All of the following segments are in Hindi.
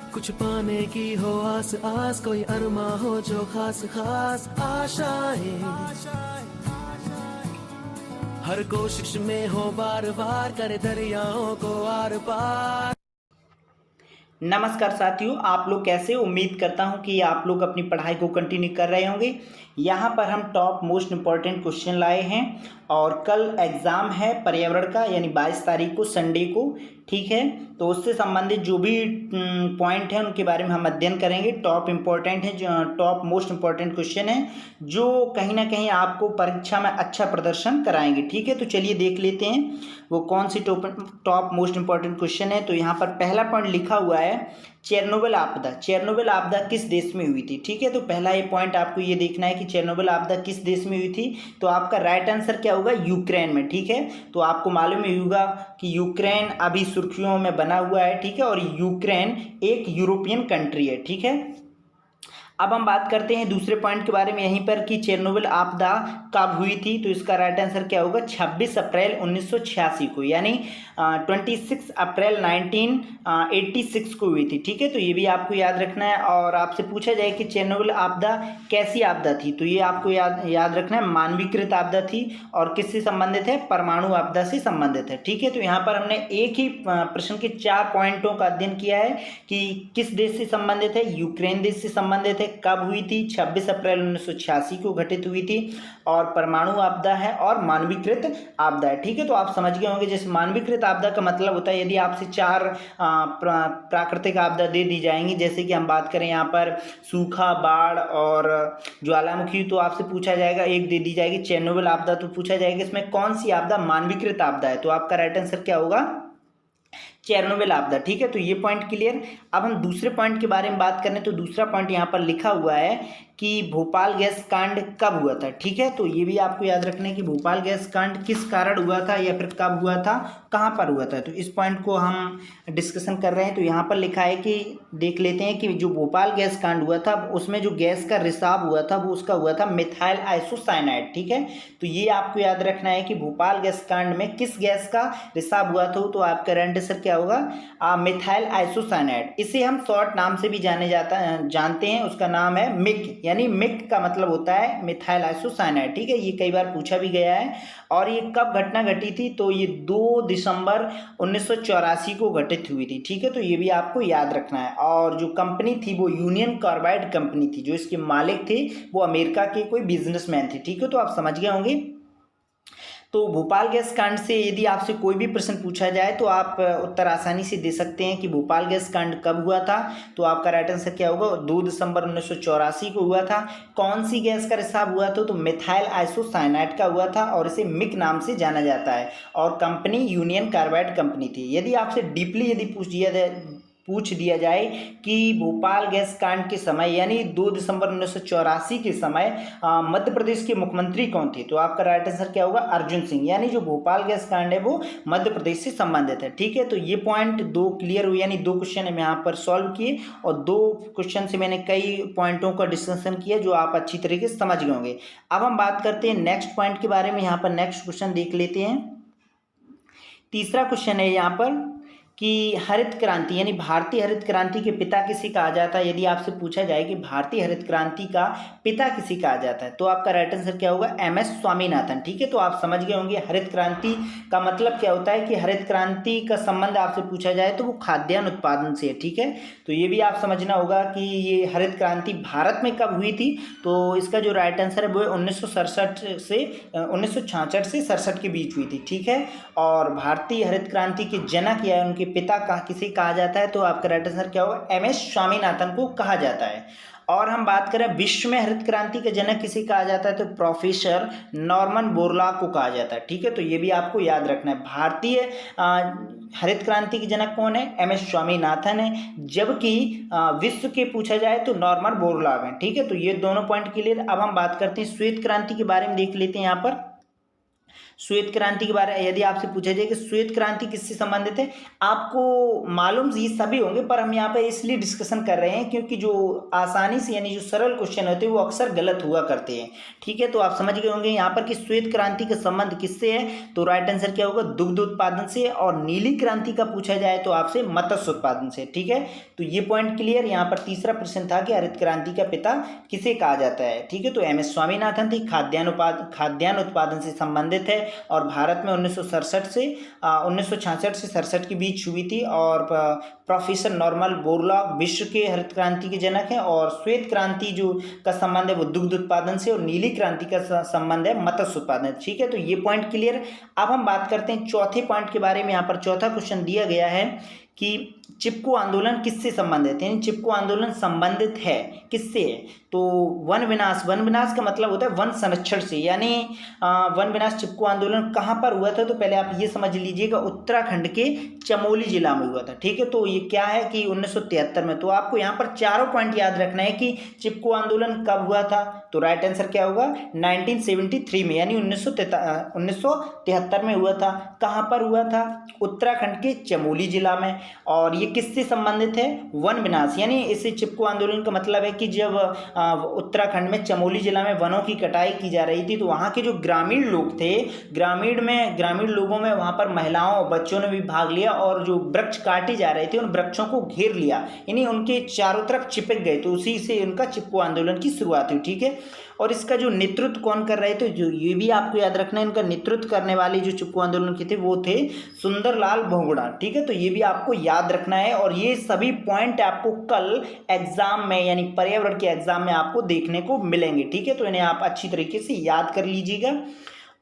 कुछ पाने की हो आस आस, कोई अरमा हो जो खास खास आशाएं, हर कोशिश में हो बार बार, करे दरियाओं को आर पार। नमस्कार साथियों, आप लोग कैसे? उम्मीद करता हूं कि आप लोग अपनी पढ़ाई को कंटिन्यू कर रहे होंगे। यहाँ पर हम टॉप मोस्ट इम्पॉर्टेंट क्वेश्चन लाए हैं और कल एग्ज़ाम है पर्यावरण का, यानी 22 तारीख को, संडे को। ठीक है, तो उससे संबंधित जो भी पॉइंट हैं उनके बारे में हम अध्ययन करेंगे। टॉप इम्पॉर्टेंट है, जो टॉप मोस्ट इम्पॉर्टेंट क्वेश्चन है जो कहीं ना कहीं आपको परीक्षा में अच्छा प्रदर्शन कराएंगे। ठीक है, तो चलिए देख लेते हैं वो कौन सी टॉप मोस्ट इम्पॉर्टेंट क्वेश्चन है। तो यहाँ पर पहला पॉइंट लिखा हुआ है चेरनोबिल आपदा। चेरनोबिल आपदा किस देश में हुई थी? ठीक है, तो पहला ये पॉइंट आपको ये देखना है कि चेरनोबिल आपदा किस देश में हुई थी। तो आपका राइट आंसर क्या होगा? यूक्रेन में। ठीक है, तो आपको मालूम ही होगा कि यूक्रेन अभी सुर्खियों में बना हुआ है। ठीक है, और यूक्रेन एक यूरोपियन कंट्री है। ठीक है, अब हम बात करते हैं दूसरे पॉइंट के बारे में यहीं पर कि चेरनोबिल आपदा कब हुई थी। तो इसका राइट आंसर क्या होगा? 26 अप्रैल 1986 को, यानी 26 अप्रैल 1986 को हुई थी। ठीक है, तो ये भी आपको याद रखना है। और आपसे पूछा जाए कि चेरनोबिल आपदा कैसी आपदा थी, तो ये आपको याद रखना है मानवीकृत आपदा थी और किससे संबंधित है? परमाणु आपदा से संबंधित है। ठीक है, तो यहाँ पर हमने एक ही प्रश्न के 4 पॉइंटों का अध्ययन किया है कि किस देश से संबंधित है? यूक्रेन देश से संबंधित है। कब हुई थी? 26 अप्रैल 1986 को घटित हुई थी। और परमाणु आपदा है और मानवीकृत आपदा है। ठीक है, तो आप समझ गए होंगे। जैसे मानवीकृत आपदा का मतलब होता है यदि आपसे 4 प्राकृतिक आपदा दे दी जाएंगी, जैसे कि हम बात करें यहाँ पर सूखा, बाढ़ और ज्वालामुखी, तो आपसे पूछा जाएगा, एक दे दी जाएगी चेरनोबिल आपदा, तो पूछा जाएगा इसमें कौन सी आपदा मानवीकृत आपदा है। तो आपका राइट आंसर क्या होगा? चेरनोबिल आपदा। ठीक है, तो ये पॉइंट क्लियर। अब हम दूसरे पॉइंट के बारे में बात करें तो दूसरा पॉइंट यहाँ पर लिखा हुआ है कि भोपाल गैस कांड कब हुआ था। ठीक है, तो ये भी आपको याद रखना है कि भोपाल गैस कांड किस कारण हुआ था या फिर कब हुआ था, कहाँ पर हुआ था। तो इस पॉइंट को हम डिस्कशन कर रहे हैं। तो यहाँ पर लिखा है कि देख लेते हैं कि जो भोपाल गैस कांड हुआ था उसमें जो गैस का रिसाव हुआ था वो उसका हुआ था मिथाइल आइसोसाइनाइड। ठीक है, तो ये आपको याद रखना है कि भोपाल गैस कांड में किस गैस का रिसाव हुआ था। तो आपका राइट आंसर क्या होगा? Methyl isocyanide. इसे हम शॉर्ट नाम से भी जानते हैं, उसका नाम है मिक, यानी मिक का मतलब होता है मिथाइल आइसोसाइनाइड। ठीक है, ये कई बार पूछा भी गया है। और ये कब घटना घटी थी? तो ये 2 दिसंबर 1984 को घटित हुई थी। ठीक है, तो ये भी आपको याद रखना है। और जो कंपनी थी वो यूनियन कार्बाइड कंपनी थी, जो इसके मालिक थे वो अमेरिका के कोई बिजनेसमैन थे। ठीक है, तो आप समझ गए होंगे। तो भोपाल गैस कांड से यदि आपसे कोई भी प्रश्न पूछा जाए तो आप उत्तर आसानी से दे सकते हैं कि भोपाल गैस कांड कब हुआ था। तो आपका राइट आंसर क्या होगा? 2 दिसंबर 1984 को हुआ था। कौन सी गैस का रिसाव हुआ था? तो मिथाइल आइसोसाइनाइड का हुआ था और इसे मिक नाम से जाना जाता है। और कंपनी यूनियन कार्बाइड कंपनी थी। यदि आपसे डीपली यदि पूछ दिया जाए कि भोपाल गैस कांड के समय, यानी 2 दिसंबर 1984 के समय मध्य प्रदेश के मुख्यमंत्री कौन थे? तो आपका राइट आंसर क्या होगा? अर्जुन सिंह। यानी जो भोपाल गैस कांड है वो मध्य प्रदेश से संबंधित है। ठीक है, तो ये पॉइंट 2 क्लियर हुए, यानी 2 क्वेश्चन हम यहाँ पर सॉल्व किए और 2 क्वेश्चन से मैंने कई पॉइंटों का डिस्कशन किया जो आप अच्छी तरीके से समझ गए होंगे। अब हम बात करते हैं नेक्स्ट पॉइंट के बारे में। यहाँ पर नेक्स्ट क्वेश्चन देख लेते हैं। तीसरा क्वेश्चन है यहाँ पर कि हरित क्रांति, यानी भारतीय हरित क्रांति के पिता किसे कहा जाता है। यदि आपसे पूछा जाए कि भारतीय हरित क्रांति का पिता किसे कहा जाता है तो आपका राइट आंसर क्या होगा? M S Swaminathan. ठीक है, तो आप समझ गए होंगे हरित क्रांति का मतलब क्या होता है कि हरित क्रांति का संबंध आपसे पूछा जाए तो वो खाद्यान्न उत्पादन से है। ठीक है, तो ये भी आप समझना होगा कि ये हरित क्रांति भारत में कब हुई थी। तो इसका जो राइट आंसर है वो 1967 से 1966 से 67 के बीच हुई थी। ठीक है, और भारतीय हरित क्रांति के जनक या उनके पिता किसे कहा जाता है तो आपका राइट आंसर क्या होगा? एम एस स्वामीनाथन को कहा जाता है। और हम बात करें विश्व में हरित क्रांति के जनक किसे कहा जाता है तो प्रोफेसर नॉर्मन बोरलॉग को कहा जाता है। ठीक है, तो ये भी आपको याद रखना है। भारतीय हरित क्रांति के जनक कौन है? एम एस स्वामीनाथन है, जबकि विश्व के पूछा जाए तो नॉर्मन बोरलॉग है। ठीक है, तो ये दोनों पॉइंट क्लियर। अब हम बात करते हैं श्वेत क्रांति के बारे में, देख लेते हैं यहाँ पर। श्वेत क्रांति के बारे में यदि आपसे पूछा जाए कि श्वेत क्रांति किससे संबंधित है, आपको मालूम ये सभी होंगे, पर हम यहाँ पे इसलिए डिस्कशन कर रहे हैं क्योंकि जो आसानी से यानी जो सरल क्वेश्चन होते हैं वो अक्सर गलत हुआ करते हैं। ठीक है, तो आप समझ गए होंगे यहाँ पर कि श्वेत क्रांति का संबंध किससे है, तो राइट आंसर क्या होगा, दुग्ध उत्पादन से। और नीली क्रांति का पूछा जाए तो आपसे मत्स्य उत्पादन से। ठीक है, तो ये पॉइंट क्लियर। यहाँ पर तीसरा प्रश्न था कि हरित क्रांति का पिता किसे कहा जाता है। ठीक है, तो एम.एस. स्वामीनाथन थी, खाद्यान्न उत्पादन से संबंधित है और भारत में 1967 से 1966 से 67 के बीच हुई थी। और प्रोफेसर नॉर्मन बोरलॉग विश्व के हरित क्रांति के जनक हैं। और श्वेत क्रांति जो का संबंध है वो दुग्ध उत्पादन से और नीली क्रांति का संबंध है मत्स्य उत्पादन। ठीक है, तो ये पॉइंट क्लियर। अब हम बात करते हैं चौथे पॉइंट के बारे में। यहाँ पर चौथा क्वेश्चन दिया गया है कि चिपको आंदोलन किससे संबंधित है, यानी चिपको आंदोलन संबंधित है किससे है, तो वन विनाश का मतलब होता है वन संरक्षण से। यानी वन विनाश चिपको आंदोलन कहाँ पर हुआ था, तो पहले आप ये समझ लीजिएगा उत्तराखंड के चमोली जिला में हुआ था। ठीक है, तो ये क्या है कि 1973 में। तो आपको यहाँ पर चारों पॉइंट याद रखना है कि चिपको आंदोलन कब हुआ था, तो राइट आंसर क्या होगा 1973 में, यानी 1973 में हुआ था। कहाँ पर हुआ था, उत्तराखंड के चमोली जिला में। और ये किससे संबंधित है, वन विनाश, यानी इसे चिपको आंदोलन का मतलब है कि जब उत्तराखंड में चमोली जिला में वनों की कटाई की जा रही थी तो वहाँ के जो ग्रामीण लोग थे, ग्रामीण लोगों में वहाँ पर महिलाओं और बच्चों ने भी भाग लिया और जो वृक्ष काटे जा रहे थे उन वृक्षों को घेर लिया, यानी उनके चारों तरफ चिपक गए। तो उसी से उनका चिपको आंदोलन की शुरुआत हुई। ठीक है, और इसका जो नेतृत्व कौन कर रहे थे, जो ये भी आपको याद रखना है, इनका नेतृत्व करने वाले जो चिपको आंदोलन के थे वो थे सुंदरलाल बहुगुणा। ठीक है, तो ये भी आपको याद रखना है। और ये सभी पॉइंट आपको कल एग्जाम में यानी पर्यावरण के एग्जाम में आपको देखने को मिलेंगे। ठीक है, तो इन्हें आप अच्छी तरीके से याद कर लीजिएगा।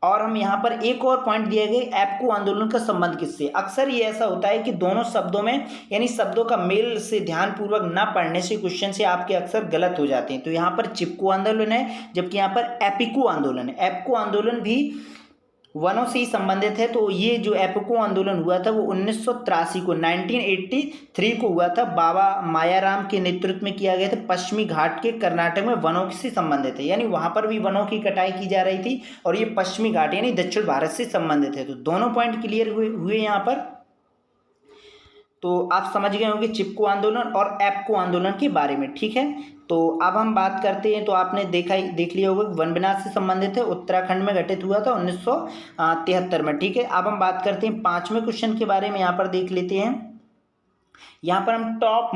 और हम यहाँ पर एक और पॉइंट दिए गए, एप्को आंदोलन का संबंध किससे। अक्सर ये ऐसा होता है कि दोनों शब्दों में यानी शब्दों का मेल से ध्यानपूर्वक ना पढ़ने से क्वेश्चन से आपके अक्सर गलत हो जाते हैं। तो यहाँ पर चिपको आंदोलन है, जबकि यहाँ पर एपिको आंदोलन है। एप्को आंदोलन भी वनों से ही संबंधित है। तो ये जो एपिको आंदोलन हुआ था वो 1983 को हुआ था। बाबा मायाराम के नेतृत्व में किया गया था। पश्चिमी घाट के कर्नाटक में वनों से संबंधित है, यानी वहाँ पर भी वनों की कटाई की जा रही थी और ये पश्चिमी घाट यानी दक्षिण भारत से संबंधित है। तो दोनों पॉइंट क्लियर हुए यहाँ पर। तो आप समझ गए होंगे चिपको आंदोलन और एप्को आंदोलन के बारे में। ठीक है, तो अब हम बात करते हैं। तो आपने देख लिया होगा वन विनाश से संबंधित है, उत्तराखंड में घटित हुआ था 1973 में। ठीक है, अब हम बात करते हैं पांचवें क्वेश्चन के बारे में। यहाँ पर देख लेते हैं। यहाँ पर हम टॉप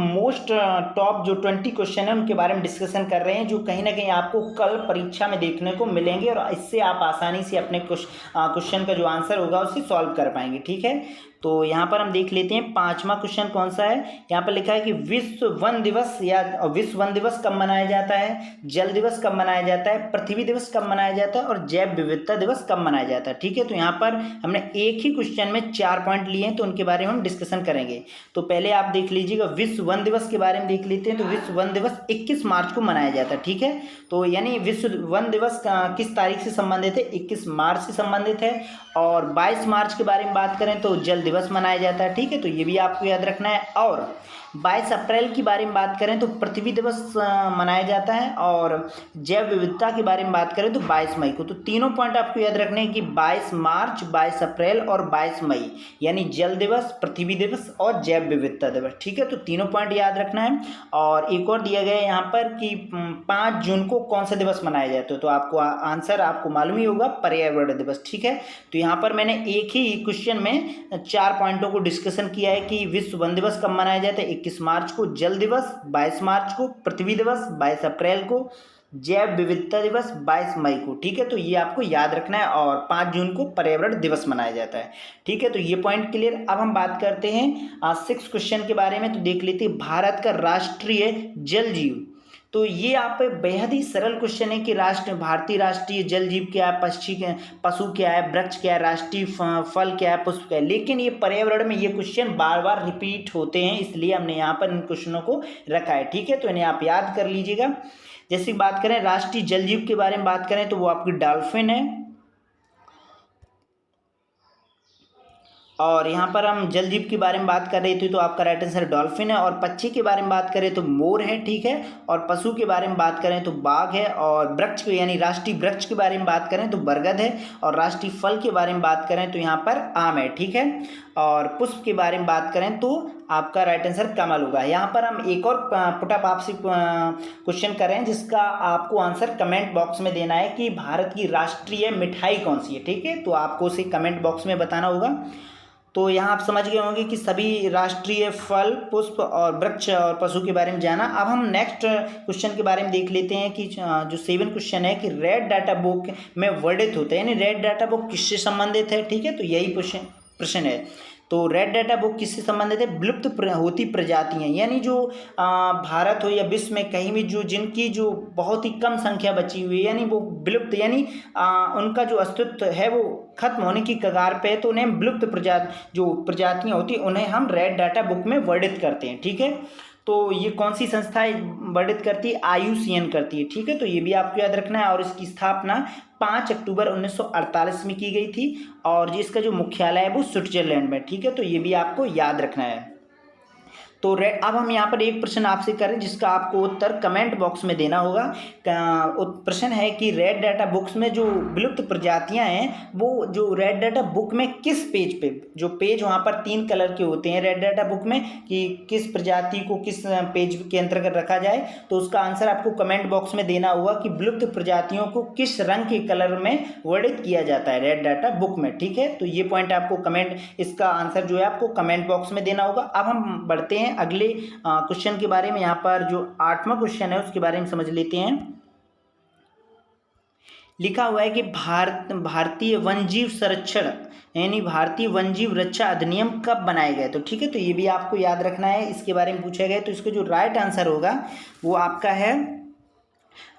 जो 20 क्वेश्चन है उनके बारे में डिस्कशन कर रहे हैं, जो कहीं ना कहीं आपको कल परीक्षा में देखने को मिलेंगे और इससे आप आसानी से अपने क्वेश्चन का जो आंसर होगा उसे सॉल्व कर पाएंगे। ठीक है, तो यहाँ पर हम देख लेते हैं पांचवा क्वेश्चन कौन सा है। यहाँ पर लिखा है कि विश्व वन दिवस कब मनाया जाता है, जल दिवस कब मनाया जाता है, पृथ्वी दिवस कब मनाया जाता है और जैव विविधता दिवस कब मनाया जाता है। ठीक है, तो यहाँ पर हमने एक ही क्वेश्चन में 4 पॉइंट लिए हैं, तो उनके बारे में हम डिस्कशन करेंगे। तो पहले आप देख लीजिएगा, विश्व वन दिवस के बारे में देख लेते हैं। तो विश्व वन दिवस 21 मार्च को मनाया जाता है। ठीक है, तो यानी विश्व वन दिवस किस तारीख से संबंधित है, 21 मार्च से संबंधित है। और 22 मार्च के बारे में बात करें तो जल दिवस मनाया जाता है। ठीक है, तो ये भी आपको याद रखना है। और 22 अप्रैल के बारे में बात करें तो पृथ्वी दिवस मनाया जाता है। और जैव विविधता के बारे में बात करें तो 22 मई को। तो तीनों पॉइंट आपको याद रखने हैं कि 22 मार्च, 22 अप्रैल और 22 मई, यानी जल दिवस, पृथ्वी दिवस और जैव विविधता दिवस। ठीक है, तो तीनों पॉइंट याद रखना है। और एक और दिया गया है यहाँ पर कि 5 जून को कौन सा दिवस मनाया जाता है, तो आपको आंसर आपको मालूम ही होगा, पर्यावरण दिवस। ठीक है, तो यहाँ पर मैंने एक ही क्वेश्चन में 4 पॉइंटों को डिस्कशन किया है कि विश्व वन दिवस कब मनाया जाता है, 21 मार्च को, जल दिवस 22 मार्च को, पृथ्वी दिवस 22 अप्रैल को, जैव विविधता दिवस 22 मई को। ठीक है, तो ये आपको याद रखना है। और 5 जून को पर्यावरण दिवस मनाया जाता है। ठीक है, तो ये पॉइंट क्लियर। अब हम बात करते हैं 6 क्वेश्चन के बारे में। तो देख लेते हैं, भारत का राष्ट्रीय जल जीव। तो ये आप बेहद ही सरल क्वेश्चन है कि भारतीय राष्ट्रीय जल जीव क्या है, पशु क्या है, वृक्ष क्या है, राष्ट्रीय फल क्या है, पुष्प क्या है। लेकिन ये पर्यावरण में ये क्वेश्चन बार बार रिपीट होते हैं, इसलिए हमने यहाँ पर इन क्वेश्चनों को रखा है। ठीक है, तो इन्हें आप याद कर लीजिएगा। जैसे बात करें राष्ट्रीय जल जीव के बारे में बात करें तो वो आपकी डॉल्फिन है। और यहाँ पर हम जल जीव के बारे में बात कर रहे थे तो आपका राइट आंसर डॉल्फिन है। और पक्षी के बारे में बात करें तो मोर है, ठीक है। और पशु के बारे में बात करें तो बाघ है। और वृक्ष यानी राष्ट्रीय वृक्ष के बारे में बात करें तो बरगद है। और राष्ट्रीय फल के बारे में बात करें तो यहाँ पर आम है, ठीक है। और पुष्प के बारे में बात करें तो आपका राइट आंसर कमल होगा। यहाँ पर हम एक और पुटअप आपसे क्वेश्चन कर रहे हैं जिसका आपको आंसर कमेंट बॉक्स में देना है कि भारत की राष्ट्रीय मिठाई कौन सी है, ठीक है। तो आपको उसे कमेंट बॉक्स में बताना होगा। तो यहाँ आप समझ गए होंगे कि सभी राष्ट्रीय फल, पुष्प और वृक्ष और पशु के बारे में जाना। अब हम नेक्स्ट क्वेश्चन के बारे में देख लेते हैं कि जो 7 क्वेश्चन है कि रेड डाटा बुक में वर्णित होते हैं, यानी रेड डाटा बुक किससे संबंधित है, ठीक है। तो यही प्रश्न है। तो रेड डाटा बुक किससे संबंधित है? विलुप्त होती प्रजातियां, यानी जो भारत हो या विश्व में कहीं भी जो जिनकी जो बहुत ही कम संख्या बची हुई है, यानी वो विलुप्त, यानी उनका जो अस्तित्व है वो खत्म होने की कगार पे है, तो उन्हें विलुप्त जो प्रजातियां होती हैं उन्हें हम रेड डाटा बुक में वर्णित करते हैं, ठीक है। तो ये कौन सी संस्था वर्णित करती है? IUCN करती है, ठीक है। तो ये भी आपको याद रखना है। और इसकी स्थापना 5 अक्टूबर 1948 में की गई थी और जिसका जो मुख्यालय है वो स्विट्जरलैंड में, ठीक है। तो ये भी आपको याद रखना है। तो अब हम यहाँ पर एक प्रश्न आपसे करें जिसका आपको उत्तर कमेंट बॉक्स में देना होगा। प्रश्न है कि रेड डाटा बुक्स में जो विलुप्त प्रजातियां हैं वो जो रेड डाटा बुक में किस पेज पे, जो पेज वहाँ पर 3 कलर के होते हैं रेड डाटा बुक में, कि किस प्रजाति को किस पेज के अंतर्गत रखा जाए, तो उसका आंसर आपको कमेंट बॉक्स में देना होगा कि विलुप्त प्रजातियों को किस रंग के कलर में वर्णित किया जाता है रेड डाटा बुक में, ठीक है। तो ये पॉइंट आपको इसका आंसर जो है आपको कमेंट बॉक्स में देना होगा। अब हम बढ़ते हैं अगले क्वेश्चन के बारे में। यहाँ पर जो 8वां क्वेश्चन है उसके बारे में समझ लेते हैं। लिखा हुआ है कि भारतीय वन्यजीव संरक्षण यानी भारतीय वन्यजीव रक्षा अधिनियम कब बनाया गया? तो ठीक है, तो ये भी आपको याद रखना है, इसके बारे में पूछा गया। तो इसका जो राइट आंसर होगा वो आपका है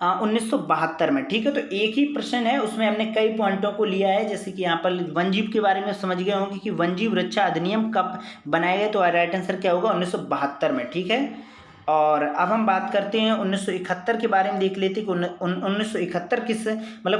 1972 में, ठीक है। तो एक ही प्रश्न है, उसमें हमने कई पॉइंटों को लिया है, जैसे कि यहाँ पर वन्यजीव के बारे में समझ गए होंगे कि वन्यजीव रक्षा अधिनियम कब बनाया गया, तो राइट आंसर क्या होगा? 1972 में, ठीक है। और अब हम बात करते हैं 1971 के बारे में, देख लेते हैं कि 1971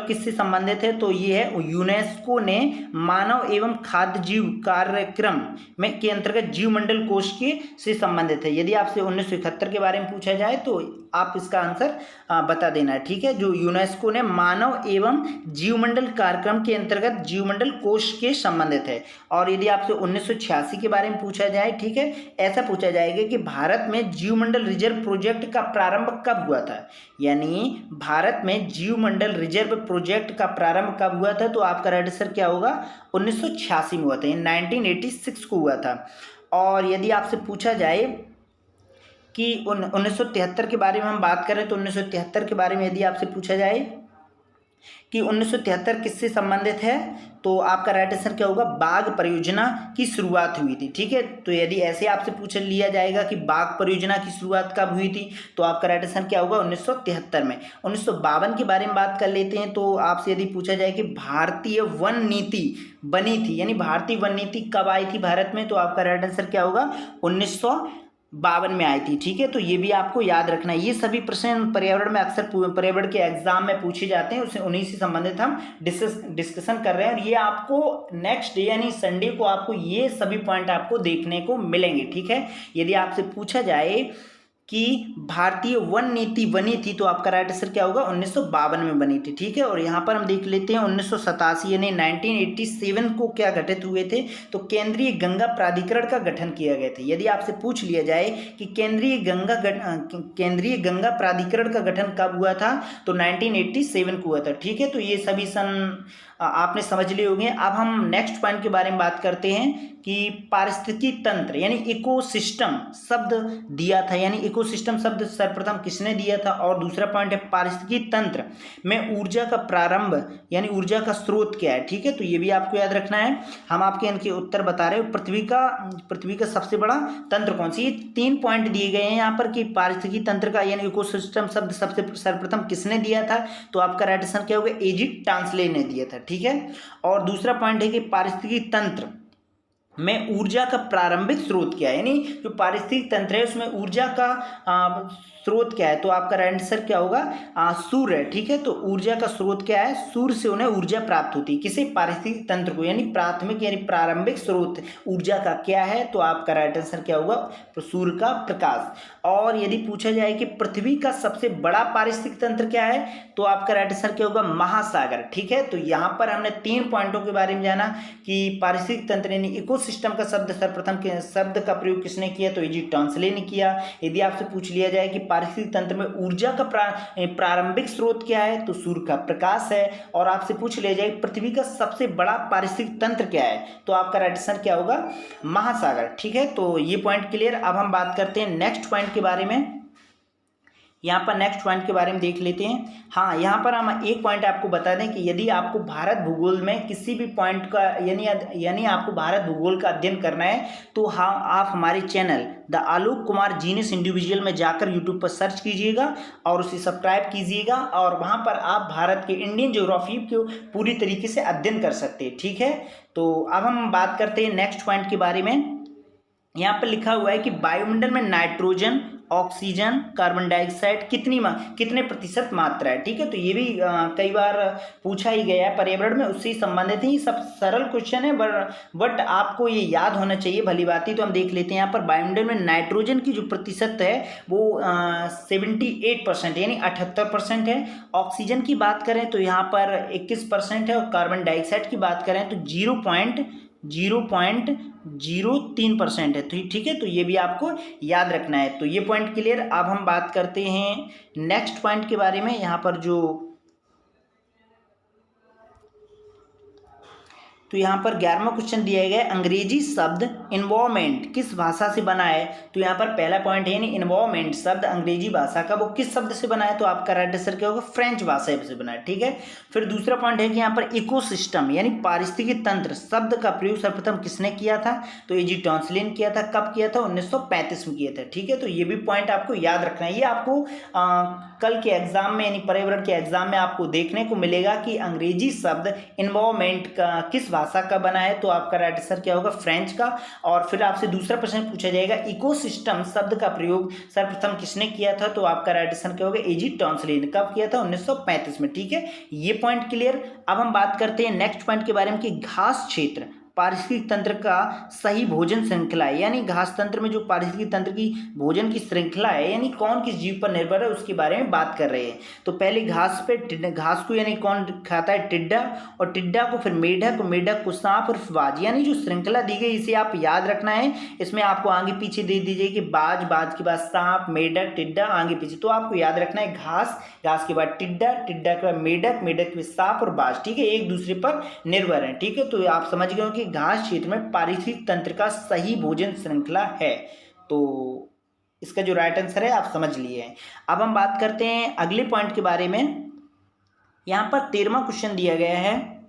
किससे संबंधित है। तो ये है यूनेस्को ने मानव एवं खाद्य जीव कार्यक्रम में के अंतर्गत जीवमंडल कोष के से संबंधित है। यदि आपसे 1971 के बारे में पूछा जाए तो आप इसका आंसर बता देना है, ठीक है। जो यूनेस्को ने मानव एवं जीवमंडल कार्यक्रम के अंतर्गत जीवमंडल कोष के संबंधित है। और यदि आपसे 1986 के बारे में पूछा जाए, ठीक है, ऐसा पूछा जाएगा कि भारत में जीवमंडल रिजर्व प्रोजेक्ट का प्रारंभ कब हुआ था, यानी भारत में जीवमंडल रिजर्व प्रोजेक्ट का प्रारंभ कब हुआ था, तो आपका राइट आंसर क्या होगा? 1986 में हुआ था, 1986 को हुआ था। और यदि आपसे पूछा जाए कि 1973 के बारे में हम बात करें, तो 1973 के बारे में यदि आपसे पूछा जाए कि 1973 किससे संबंधित है, तो आपका राइट आंसर क्या होगा? बाघ परियोजना की शुरुआत हुई थी, ठीक है। तो यदि ऐसे आपसे पूछ लिया जाएगा कि बाघ परियोजना की शुरुआत कब हुई थी, तो आपका राइट आंसर क्या होगा? 1973 में। 1952 के बारे में बात कर लेते हैं। तो आपसे यदि पूछा जाए कि भारतीय वन नीति बनी थी, यानी भारतीय वन नीति कब आई थी भारत में, तो आपका राइट आंसर क्या होगा? 1952 में आई थी, ठीक है। तो ये भी आपको याद रखना है। ये सभी प्रश्न पर्यावरण में अक्सर पर्यावरण के एग्जाम में पूछे जाते हैं, उन्हीं से संबंधित हम डिस्कशन कर रहे हैं। और ये आपको नेक्स्ट डे यानी संडे को आपको ये सभी पॉइंट आपको देखने को मिलेंगे, ठीक है। यदि आपसे पूछा जाए कि भारतीय वन नीति बनी थी, तो आपका राइट आंसर क्या होगा? 1952 में बनी थी, ठीक है। और यहाँ पर हम देख लेते हैं 1987 यानी 1987 को क्या गठित हुए थे, तो केंद्रीय गंगा प्राधिकरण का गठन किया गया था। यदि आपसे पूछ लिया जाए कि केंद्रीय गंगा प्राधिकरण का गठन कब हुआ था, तो 1987 को हुआ था, ठीक है। तो ये सभी सन आपने समझ लिए होंगे। अब हम नेक्स्ट पॉइंट के बारे में बात करते हैं कि पारिस्थितिकी तंत्र यानी इकोसिस्टम शब्द दिया था, यानी इकोसिस्टम शब्द सर्वप्रथम किसने दिया था। और दूसरा पॉइंट है पारिस्थितिकी तंत्र में ऊर्जा का प्रारंभ यानी ऊर्जा का स्रोत क्या है, ठीक है। तो ये भी आपको याद रखना है। हम आपके इनके उत्तर बता रहे हैं। पृथ्वी का सबसे बड़ा तंत्र कौन सी? ये 3 पॉइंट दिए गए हैं यहाँ पर कि पारिस्थितिकी तंत्र का यानी इकोसिस्टम शब्द सबसे सर्वप्रथम किसने दिया था, तो आपका राइट आंसर क्या होगा? एजी टांसले ने दिया था, ठीक है। और दूसरा पॉइंट है कि पारिस्थितिकी तंत्र में ऊर्जा का प्रारंभिक स्रोत क्या है, यानी जो पारिस्थितिक तंत्र है उसमें ऊर्जा का स्रोत क्या है, तो आपका राइट आंसर क्या होगा, सूर्य है। ठीक है, तो ऊर्जा का स्रोत क्या है, सूर्य से उन्हें ऊर्जा प्राप्त होती है। किसी पारिस्थितिक तंत्र को, यानी प्राथमिक यानी प्रारंभिक स्रोत ऊर्जा का क्या है, तो आपका राइट आंसर क्या होगा, सूर्य का प्रकाश। और यदि पूछा जाए कि पृथ्वी का सबसे बड़ा पारिस्थितिक तंत्र क्या है, तो आपका राइट आंसर क्या होगा, महासागर। ठीक है, तो यहाँ पर हमने 3 पॉइंटों के बारे में जाना कि पारिस्थितिक तंत्र यानी इकोसिस्टम का शब्द सर्वप्रथम के शब्द का प्रयोग किसने किया, तो एजी टॉन्सले ने किया। यदि आपसे पूछ लिया जाए कि पारिस्थितिक तंत्र में ऊर्जा का प्रारंभिक स्रोत क्या है, तो सूर्य का प्रकाश है। और आपसे पूछ लिया जाए पृथ्वी का सबसे बड़ा पारिस्थितिक तंत्र क्या है, तो आपका राइट आंसर क्या होगा, महासागर। ठीक है, तो ये पॉइंट क्लियर। अब हम बात करते हैं नेक्स्ट पॉइंट के बारे में। यहाँ पर नेक्स्ट पॉइंट के बारे में देख लेते हैं। हाँ, यहाँ पर हम एक पॉइंट आपको बता दें कि यदि आपको भारत भूगोल में किसी भी पॉइंट का यानी आपको भारत भूगोल का अध्ययन करना है, तो हाँ, आप हमारे channel the Alok Kumar genius individual में जाकर यूट्यूब पर सर्च कीजिएगा और उसे सब्सक्राइब कीजिएगा, और वहाँ पर आप भारत के इंडियन ज्योग्राफी को पूरी तरीके से अध्ययन कर सकते हैं। ठीक है, तो अब हम बात करते हैं नेक्स्ट पॉइंट के बारे में। यहाँ पर लिखा हुआ है कि वायुमंडल में नाइट्रोजन, ऑक्सीजन, कार्बन डाइऑक्साइड कितने प्रतिशत मात्रा है। ठीक है, तो ये भी कई बार पूछा ही गया है पर्यावरण में, उससे संबंधित ही सब सरल क्वेश्चन है, बट आपको ये याद होना चाहिए भली बात ही। तो हम देख लेते हैं यहाँ पर वायुमंडल में नाइट्रोजन की जो प्रतिशत है वो 78% यानी 78% है। ऑक्सीजन की बात करें तो यहाँ पर 21% है, और कार्बन डाइऑक्साइड की बात करें तो 0.03% है। तो ठीक है, तो ये भी आपको याद रखना है। तो ये पॉइंट क्लियर। अब हम बात करते हैं नेक्स्ट पॉइंट के बारे में। यहाँ पर तो यहाँ पर 11वां क्वेश्चन दिया गया है, अंग्रेजी शब्द इन्वायरमेंट किस भाषा से बना है। तो यहाँ पर पहला पॉइंट है, यानी इन्वायरमेंट शब्द अंग्रेजी भाषा का वो किस शब्द से बना है, तो आपका राइट आंसर क्या होगा, फ्रेंच भाषा से बना है। ठीक है, फिर दूसरा पॉइंट है कि यहाँ पर इकोसिस्टम यानी पारिस्थितिकी तंत्र शब्द का प्रयोग सर्वप्रथम किसने किया था, तो एजी टॉन्सले ने किया था। कब किया था, 1935 में किया था। ठीक है, तो ये भी पॉइंट आपको याद रखना है। ये आपको कल के एग्जाम में यानी पर्यावरण के एग्जाम में आपको देखने को मिलेगा कि अंग्रेजी शब्द इन्वायरमेंट का किस भाषा का बना है, तो आपका राइट आंसर क्या होगा, फ्रेंच का। और फिर आपसे दूसरा प्रश्न पूछा जाएगा, इकोसिस्टम शब्द का प्रयोग सर्वप्रथम किसने किया था, तो आपका राइट आंसर क्या होगा, एजी टॉन्सले ने। कब किया था, 1935 में। ठीक है, ये पॉइंट क्लियर। अब हम बात करते हैं नेक्स्ट पॉइंट के बारे में कि घास क्षेत्र पारिस्थितिक तंत्र का सही भोजन श्रृंखला है, यानी घास तंत्र में जो पारिस्थितिक तंत्र की भोजन की श्रृंखला है, यानी कौन किस जीव पर निर्भर है, उसके बारे में बात कर रहे हैं। तो पहले घास को यानी कौन खाता है, टिड्डा, और टिड्डा को फिर मेढक को सांप, और बाज, यानी जो श्रृंखला दी गई इसे आप याद रखना है। इसमें आपको आगे पीछे दे दीजिए कि बाज के बाद सांप, मेढक, टिड्डा आगे पीछे, तो आपको याद रखना है घास के बाद टिड्डा के बाद मेढक के बाद सांप और बाज। ठीक है, एक दूसरे पर निर्भर है। ठीक है, तो आप समझ गए कि घास क्षेत्र में पारिस्थितिक तंत्र का सही भोजन श्रृंखला है। तो इसका जो राइट आंसर है आप समझ लिए हैं। अब हम बात करते हैं अगले पॉइंट के बारे में। यहां पर 13वां क्वेश्चन दिया गया है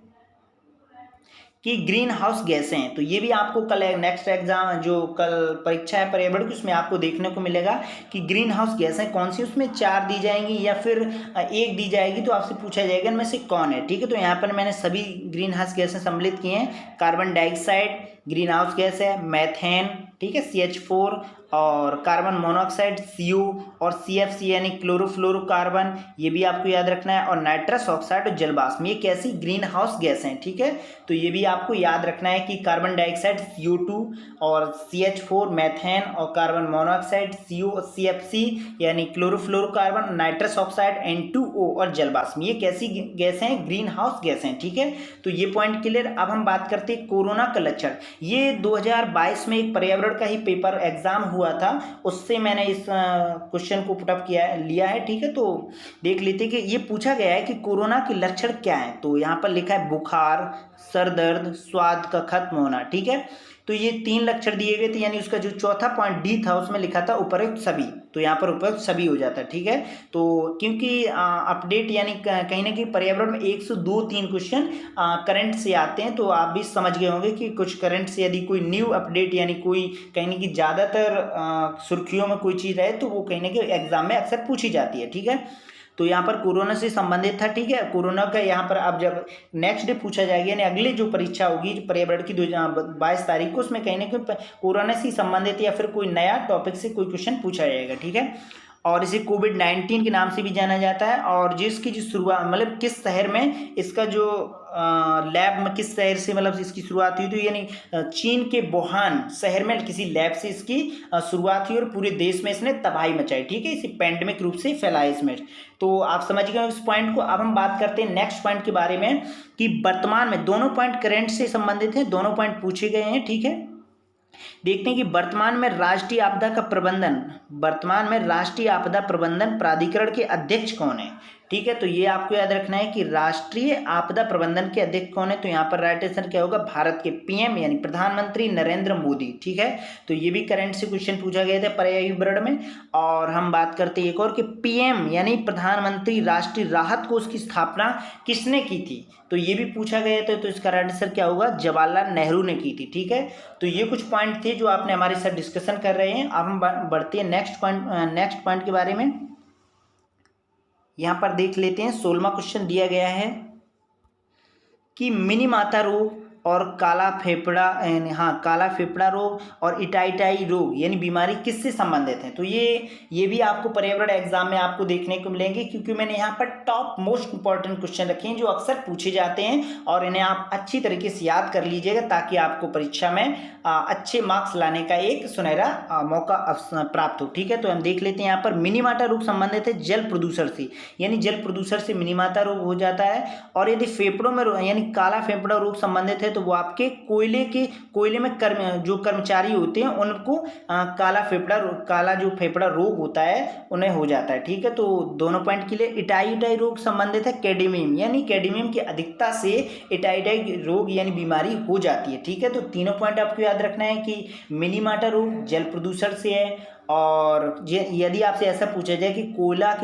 कि ग्रीन हाउस गैसें हैं। तो ये भी आपको कल नेक्स्ट एग्जाम जो कल परीक्षा है पर्यावरण की, उसमें आपको देखने को मिलेगा कि ग्रीन हाउस गैसें कौन सी, उसमें 4 दी जाएंगी या फिर 1 दी जाएगी, तो आपसे पूछा जाएगा इनमें से कौन है। ठीक है, तो यहाँ पर मैंने सभी ग्रीन हाउस गैसें सम्मिलित की हैं। Carbon dioxide green house gas है, मैथेन, ठीक है, CH4, और कार्बन मोनोऑक्साइड CO, और CFC यानी क्लोरोफ्लोरोकार्बन, ये भी आपको याद रखना है, और नाइट्रस ऑक्साइड और जलवाष्प, ये कैसी ग्रीन हाउस गैस हैं। ठीक है, तो ये भी आपको याद रखना है कि कार्बन डाइऑक्साइड CO2, और CH4 मैथेन, और कार्बन मोनोऑक्साइड CO और CFC यानी क्लोरोफ्लोरोकार्बन, नाइट्रस ऑक्साइड N2O और जलवाष्प, ये कैसी गैस हैं, ग्रीन हाउस गैस हैं। ठीक है, तो ये पॉइंट क्लियर। अब हम बात करते हैं कोरोना का लक्षण। ये 2022 में एक पर्यावरण का ही पेपर एग्जाम हुआ था, उससे मैंने इस क्वेश्चन को पुटअप लिया है। ठीक है, तो देख लेते कि ये पूछा गया है कि कोरोना के लक्षण क्या है। तो यहाँ पर लिखा है बुखार, सर दर्द, स्वाद का खत्म होना। ठीक है, तो ये 3 लक्षण दिए गए थे, यानी उसका जो चौथा पॉइंट डी था उसमें लिखा था उपयुक्त सभी, तो यहाँ पर उपयुक्त सभी हो जाता है। ठीक है, तो क्योंकि अपडेट यानी कहीं ना कहीं पर्यावरण में 1 से 2-3 क्वेश्चन करंट से आते हैं, तो आप भी समझ गए होंगे कि कुछ करंट से यदि कोई न्यू अपडेट यानी कोई कहीं ना कहीं ज़्यादातर सुर्खियों में कोई चीज़ रहे तो वो कहीं ना कहीं एग्जाम में अक्सर पूछी जाती है। ठीक है, तो यहाँ पर कोरोना से संबंधित था, ठीक है। कोरोना का यहाँ पर अब जब नेक्स्ट डे पूछा जाएगा, यानी अगले जो परीक्षा होगी जो पर्यावरण की 22 तारीख को, उसमें कहीं ना कहीं कोरोना से संबंधित या फिर कोई नया टॉपिक से कोई क्वेश्चन पूछा जाएगा, ठीक है। और इसे कोविड-19 के नाम से भी जाना जाता है। और जिसकी जो शुरुआत मतलब किस शहर में इसका जो लैब में किस शहर से मतलब इसकी शुरुआत हुई थी, यानी चीन के वुहान शहर में किसी लैब से इसकी शुरुआत हुई और पूरे देश में इसने तबाही मचाई, ठीक है। इसे पैंडेमिक रूप से फैलाया इसमें। तो आप समझ गए इस पॉइंट को। अब हम बात करते हैं नेक्स्ट पॉइंट के बारे में कि वर्तमान में, दोनों पॉइंट करंट से संबंधित है, दोनों पॉइंट पूछे गए हैं, ठीक है। देखते हैं कि वर्तमान में राष्ट्रीय आपदा प्रबंधन प्राधिकरण के अध्यक्ष कौन है, ठीक है। तो ये आपको याद रखना है कि राष्ट्रीय आपदा प्रबंधन के अध्यक्ष कौन है। तो यहाँ पर राइट आंसर क्या होगा, भारत के पीएम यानी प्रधानमंत्री नरेंद्र मोदी, ठीक है। तो ये भी करंट से क्वेश्चन पूछा गया था पर्यावरण में। और हम बात करते हैं एक और कि पीएम यानी प्रधानमंत्री राष्ट्रीय राहत कोष की स्थापना किसने की थी, तो ये भी पूछा गया था। तो इसका राइट आंसर क्या होगा, जवाहरलाल नेहरू ने की थी, ठीक है। तो ये कुछ पॉइंट थे जो आपने हमारे साथ डिस्कशन कर रहे हैं। अब हम बढ़ते हैं नेक्स्ट पॉइंट के बारे में। यहाँ पर देख लेते हैं 16वां क्वेश्चन दिया गया है कि मिनीमाता रोग और काला फेफड़ा रोग और इटाइटाई रोग यानी बीमारी किससे संबंधित है। तो ये भी आपको पर्यावरण एग्जाम में आपको देखने को मिलेंगे, क्योंकि मैंने यहाँ पर टॉप मोस्ट इंपॉर्टेंट क्वेश्चन रखे हैं जो अक्सर पूछे जाते हैं, और इन्हें आप अच्छी तरीके से याद कर लीजिएगा ताकि आपको परीक्षा में अच्छे मार्क्स लाने का एक सुनहरा मौका प्राप्त हो, ठीक है। तो हम देख लेते हैं यहाँ पर मिनीमाता रोग संबंधित है जल प्रदूषण से, यानी जल प्रदूषण से मिनीमाता रोग हो जाता है। और यदि फेफड़ों में यानी काला फेफड़ा रोग संबंधित है तो वो आपके कोयले में जो कर्मचारी होते हैं उनको काला जो फेफड़ा रोग होता है उन्हें हो जाता है, ठीक है। तो दोनों पॉइंट के लिए इटाई रोग संबंधित है कैडमियम, यानी कैडमियम की अधिकता से इटाई रोग यानी बीमारी हो जाती है, ठीक है। तो तीनों पॉइंट आपको याद रखना है कि मिनीमाता रोग जल प्रदूषण से है। और यदि आपसे ऐसा पूछा जाए कि कोयला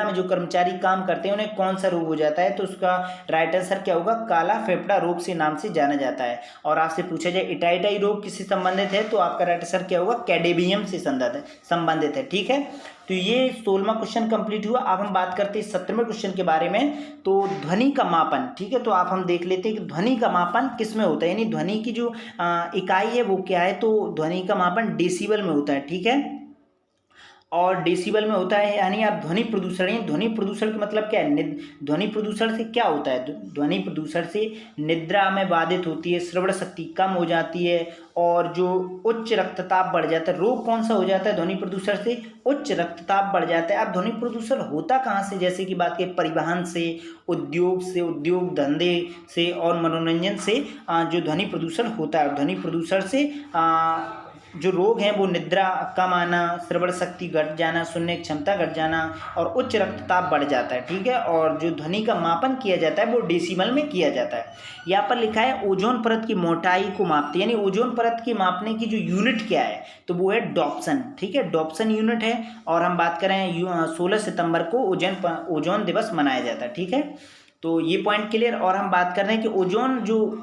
में जो कर्मचारी काम करते हैं उन्हें कौन सा रोग हो जाता है, तो उसका राइट आंसर क्या होगा, काला फेफड़ा रोग से नाम से जाना जाता है। और आपसे पूछा जाए इटाइटाई रोग किससे संबंधित है, तो आपका राइट आंसर क्या होगा, कैडमियम से संबंधित है, ठीक है। तो ये 16वां क्वेश्चन कंप्लीट हुआ। अब हम बात करते हैं 17वें क्वेश्चन के बारे में। तो ध्वनि का मापन, ठीक है। तो आप हम देख लेते हैं कि ध्वनि का मापन किस में होता है, यानी ध्वनि की जो इकाई है वो क्या है, तो ध्वनि का मापन डेसिबल में होता है, ठीक है। और डेसिबल में होता है, यानी आप ध्वनि प्रदूषण का मतलब क्या है, ध्वनि प्रदूषण से क्या होता है, ध्वनि प्रदूषण से निद्रा में बाधित होती है, श्रवण शक्ति कम हो जाती है, और जो उच्च रक्तचाप बढ़ जाता है। रोग कौन सा हो जाता है ध्वनि प्रदूषण से, उच्च रक्तचाप बढ़ जाता है। अब ध्वनि प्रदूषण होता कहाँ से, जैसे कि बात करें परिवहन से, उद्योग धंधे से और मनोरंजन से जो ध्वनि प्रदूषण होता है। ध्वनि प्रदूषण से जो रोग हैं वो निद्रा कम आना, श्रवण शक्ति घट जाना, सुनने की क्षमता घट जाना और उच्च रक्तचाप बढ़ जाता है, ठीक है। और जो ध्वनि का मापन किया जाता है वो डेसिबल में किया जाता है। यहाँ पर लिखा है ओजोन परत की मोटाई को मापते, यानी ओजोन परत की मापने की जो यूनिट क्या है, तो वो है डॉप्सन, ठीक है। डॉप्सन यूनिट है। और हम बात करें 16 सितंबर को ओजोन दिवस मनाया जाता है, ठीक है। तो ये पॉइंट क्लियर। और हम बात कर रहे हैं कि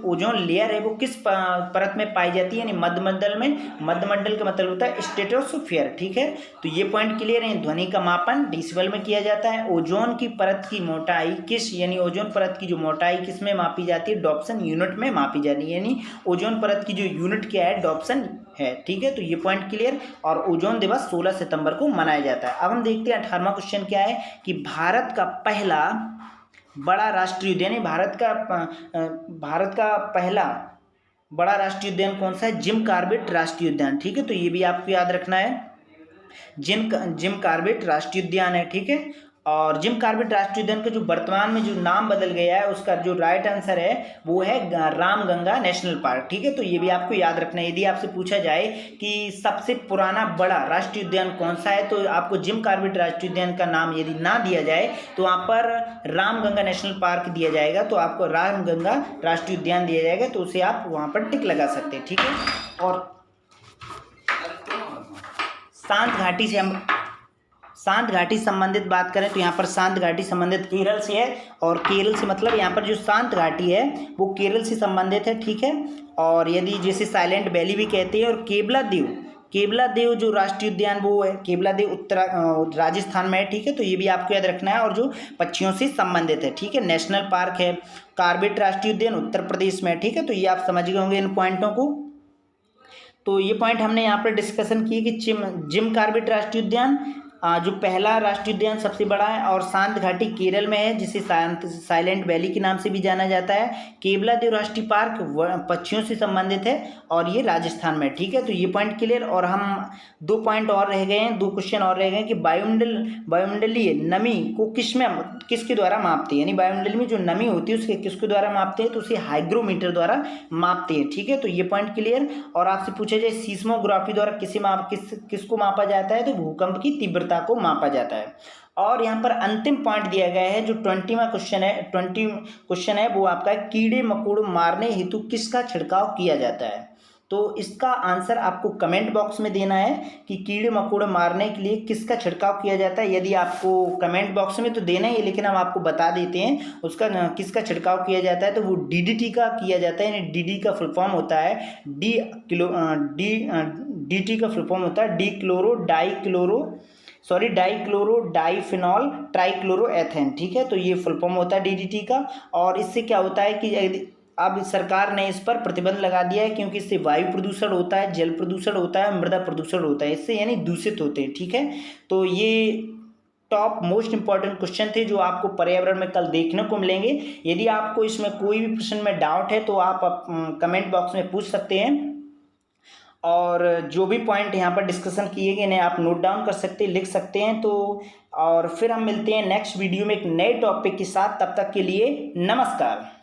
ओजोन लेयर है वो किस परत में पाई जाती है, यानी मध्यमंडल में। मध्यमंडल का मतलब होता है स्ट्रेटोस्फीयर, ठीक है। तो ये पॉइंट क्लियर है। ध्वनि का मापन डेसिबल में किया जाता है। ओजोन की परत की मोटाई यानी ओजोन परत की जो मोटाई किस में मापी जाती है, डॉप्सन यूनिट में मापी जाती है, यानी ओजोन परत की जो यूनिट क्या है, डॉप्सन है, ठीक है। तो ये पॉइंट क्लियर। और ओजोन दिवस 16 सितंबर को मनाया जाता है। अब हम देखते हैं 18वां क्वेश्चन क्या है कि भारत का पहला बड़ा राष्ट्रीय उद्यान, भारत का पहला बड़ा राष्ट्रीय उद्यान कौन सा है, जिम कॉर्बेट राष्ट्रीय उद्यान, ठीक है। तो ये भी आपको याद रखना है, जिम कॉर्बेट राष्ट्रीय उद्यान है, ठीक है। और जिम कॉर्बेट राष्ट्रीय उद्यान का जो वर्तमान में जो नाम बदल गया है उसका जो राइट आंसर है वो है रामगंगा नेशनल पार्क, ठीक है। तो ये भी आपको याद रखना है। यदि आपसे पूछा जाए कि सबसे पुराना बड़ा राष्ट्रीय उद्यान कौन सा है, तो आपको जिम कॉर्बेट राष्ट्रीय उद्यान का नाम यदि ना दिया जाए तो वहाँ पर रामगंगा नेशनल पार्क दिया जाएगा, तो आपको रामगंगा राष्ट्रीय उद्यान दिया जाएगा, तो उसे आप वहाँ पर टिक लगा सकते हैं, ठीक है। और शांत घाटी संबंधित बात करें तो यहाँ पर शांत घाटी संबंधित केरल से है, और केरल से मतलब यहाँ पर जो शांत घाटी है वो केरल से संबंधित है, ठीक है। और यदि जैसे साइलेंट वैली भी कहते हैं, और केवलादेव जो राष्ट्रीय उद्यान वो है केवलादेव राजस्थान में है, ठीक है। तो ये भी आपको याद रखना है और जो पक्षियों से संबंधित है, ठीक है। नेशनल पार्क है कॉर्बेट राष्ट्रीय उद्यान उत्तर प्रदेश में है, ठीक है। तो ये आप समझ गए होंगे इन पॉइंटों को। तो ये पॉइंट हमने यहाँ पर डिस्कशन किए कि जिम कॉर्बेट राष्ट्रीय उद्यान जो पहला राष्ट्रीय उद्यान सबसे बड़ा है और शांत घाटी केरल में है, जिसे साइलेंट वैली के नाम से भी जाना जाता है। केवलादेव राष्ट्रीय पार्क पक्षियों से संबंधित है और ये राजस्थान में, ठीक है। तो ये पॉइंट क्लियर। और हम 2 पॉइंट और रह गए हैं, 2 क्वेश्चन और रह गए कि वायुमंडलीय नमी को किसके द्वारा मापते हैं, यानी वायुमंडल में जो नमी होती है उसके किसके द्वारा मापते हैं, तो उसे हाइग्रोमीटर द्वारा मापते हैं, ठीक है। तो ये पॉइंट क्लियर। और आपसे पूछा जाए सीस्मोग्राफी द्वारा किसको मापा जाता है, तो भूकंप की तीव्रता को मापा जाता है। और यहाँ पर अंतिम पॉइंट दिया गया है जो 20वां क्वेश्चन है वो आपका कीड़े मकोड़े मारने हेतु किसका छिड़काव किया जाता है। तो इसका आंसर आपको कमेंट बॉक्स में देना है कि कीड़े मकोड़े मारने के लिए किसका छिड़काव किया जाता है। यदि आपको कमेंट बॉक्स में तो देना ही है, लेकिन हम आपको बता देते हैं उसका किसका छिड़काव किया जाता है, तो वो DDT का किया जाता है। यानी DD का फुल फॉर्म होता है DT का फुल फॉर्म होता है डाइक्लोरो डाइफिनॉल ट्राइक्लोरोएथेन, ठीक है। तो ये फुल फॉर्म होता है DDT का। और इससे क्या होता है कि अब सरकार ने इस पर प्रतिबंध लगा दिया है, क्योंकि इससे वायु प्रदूषण होता है, जल प्रदूषण होता है, मृदा प्रदूषण होता है, इससे यानी दूषित होते हैं, ठीक है। तो ये टॉप मोस्ट इंपॉर्टेंट क्वेश्चन थे जो आपको पर्यावरण में कल देखने को मिलेंगे। यदि आपको इसमें कोई भी प्रश्न में डाउट है तो आप कमेंट बॉक्स में पूछ सकते हैं। और जो भी पॉइंट यहाँ पर डिस्कशन किए गए इन्हें आप नोट डाउन कर सकते हैं, लिख सकते हैं। तो और फिर हम मिलते हैं नेक्स्ट वीडियो में एक नए टॉपिक के साथ। तब तक के लिए नमस्कार।